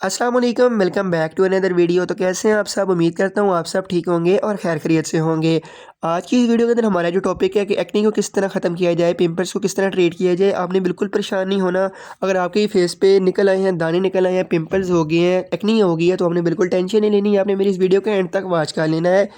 अस्सलाम वालेकुम, welcome back to another video. तो कैसे हैं आप सब? उम्मीद करता हूँ आप सब ठीक होंगे और खैर खैरियत से होंगे। आज की इस वीडियो के अंदर हमारा जो टॉपिक है कि एक्ने को किस तरह ख़त्म किया जाए, पिंपल्स को किस तरह ट्रीट किया जाए। आपने बिल्कुल परेशान नहीं होना। अगर आपके फेस पे निकल आए हैं, दाने निकल आए हैं, पिंपल्स हो गए हैं, एक्ने हो गई है, तो आपने बिल्कुल टेंशन नहीं लेनी है। आपने मेरी इस वीडियो के एंड तक वॉच कर लेना है।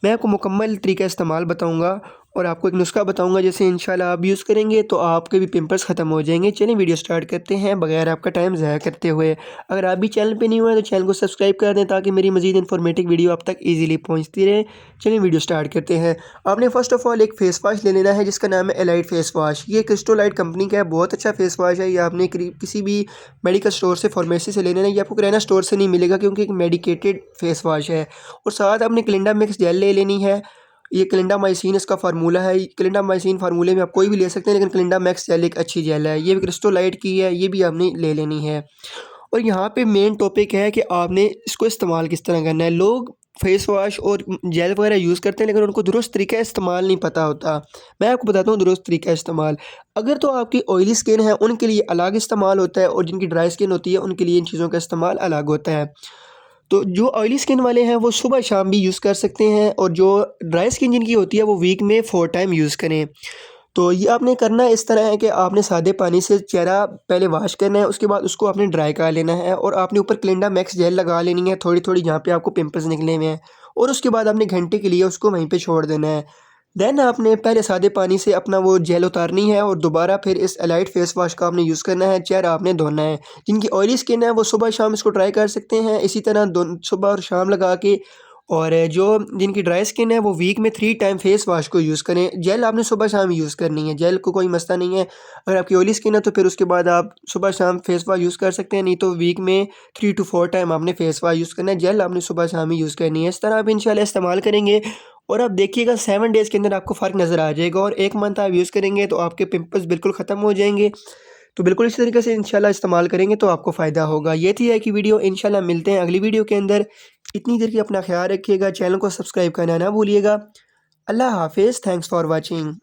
मैं आपको मुकम्मल तरीका इस्तेमाल बताऊँगा और आपको एक नुस्खा बताऊँगा, जैसे इंशाल्लाह आप यूज़ करेंगे तो आपके भी पिंपल्स ख़त्म हो जाएँगे। चलिए वीडियो स्टार्ट करते हैं बगैर आपका टाइम ज़ाया करते हुए। अगर आप भी चैनल पे नहीं हुए हैं तो चैनल को सब्सक्राइब कर दें ताकि मेरी मज़ीद इन्फॉर्मेटिव वीडियो आप तक ईज़िली पहुँचती रहे। चलिए वीडियो स्टार्ट करते हैं। आपने फ़र्स्ट ऑफ़ ऑल एक फ़ेस वॉश ले लेना है जिसका नाम है एलाइट फ़ेस वॉश। ये क्रिस्टोलाइट कंपनी का है, बहुत अच्छा फ़ेस वॉश है। ये आपने किसी भी मेडिकल स्टोर से, फार्मेसी से लेना है। ये आपको किराना स्टोर से नहीं मिलेगा क्योंकि एक मेडिकेटेड फ़ेस वॉश है। और साथ आपने क्लिंडा मिक्स जेल ले लेनी है। ये क्लिंडामाइसिन इसका फार्मूला है। क्लिंडामाइसिन फार्मूले में आप कोई भी ले सकते हैं, लेकिन क्लिंडा मैक्स जेल एक अच्छी जेल है। ये भी क्रिस्टोलाइट की है, ये भी आपने ले लेनी है। और यहाँ पे मेन टॉपिक है कि आपने इसको इस्तेमाल किस तरह करना है। लोग फेस वॉश और जेल वगैरह यूज़ करते हैं, लेकिन उनको दुरुस्त तरीका इस्तेमाल नहीं पता होता। मैं आपको बताता हूँ दुरुस्त तरीका इस्तेमाल। अगर तो आपकी ऑयली स्किन है उनके लिए अलग इस्तेमाल होता है, और जिनकी ड्राई स्किन होती है उनके लिए इन चीज़ों का इस्तेमाल अलग होता है। तो जो ऑयली स्किन वाले हैं वो सुबह शाम भी यूज़ कर सकते हैं, और जो ड्राई स्किन जिनकी होती है वो वीक में 4 टाइम यूज़ करें। तो ये आपने करना इस तरह है कि आपने सादे पानी से चेहरा पहले वॉश करना है, उसके बाद उसको आपने ड्राई कर लेना है, और आपने ऊपर क्लिंडा मैक्स जेल लगा लेनी है थोड़ी-थोड़ी जहाँ पे आपको पिंपल्स निकले हुए हैं, और उसके बाद आपने घंटे के लिए उसको वहीं पे छोड़ देना है। देन आपने पहले सादे पानी से अपना वो जेल उतारनी है, और दोबारा फिर इस एलाइट फेस वॉश का आपने यूज़ करना है, चेहरा आपने धोना है। जिनकी ऑयली स्किन है वो सुबह शाम इसको ट्राई कर सकते हैं, इसी तरह सुबह और शाम लगा के। और जो जिनकी ड्राई स्किन है वो वीक में 3 टाइम फेस वॉश को यूज़ करें। जेल आपने सुबह शाम यूज़ करनी है, जेल को कोई मसला नहीं है। अगर आपकी ऑयली स्किन है तो फिर उसके बाद आप सुबह शाम फेस वॉश यूज़ कर सकते हैं, नहीं तो वीक में 3 टू 4 टाइम आपने फेस वॉश यूज़ करना है। जेल आपने सुबह शाम ही यूज़ करनी है। इस तरह आप इंशाल्लाह इस्तेमाल करेंगे और आप देखिएगा 7 डेज़ के अंदर आपको फ़र्क नज़र आ जाएगा, और 1 मंथ आप यूज़ करेंगे तो आपके पिंपल्स बिल्कुल ख़त्म हो जाएँगे। तो बिल्कुल इसी तरीके से इंशाल्लाह इस्तेमाल करेंगे तो आपको फ़ायदा होगा। ये थी है कि वीडियो, इंशाल्लाह मिलते हैं अगली वीडियो के अंदर। इतनी देर की अपना ख़्याल रखिएगा, चैनल को सब्सक्राइब करना ना भूलिएगा। अल्लाह हाफ़िज़, थैंक्स फॉर वॉचिंग।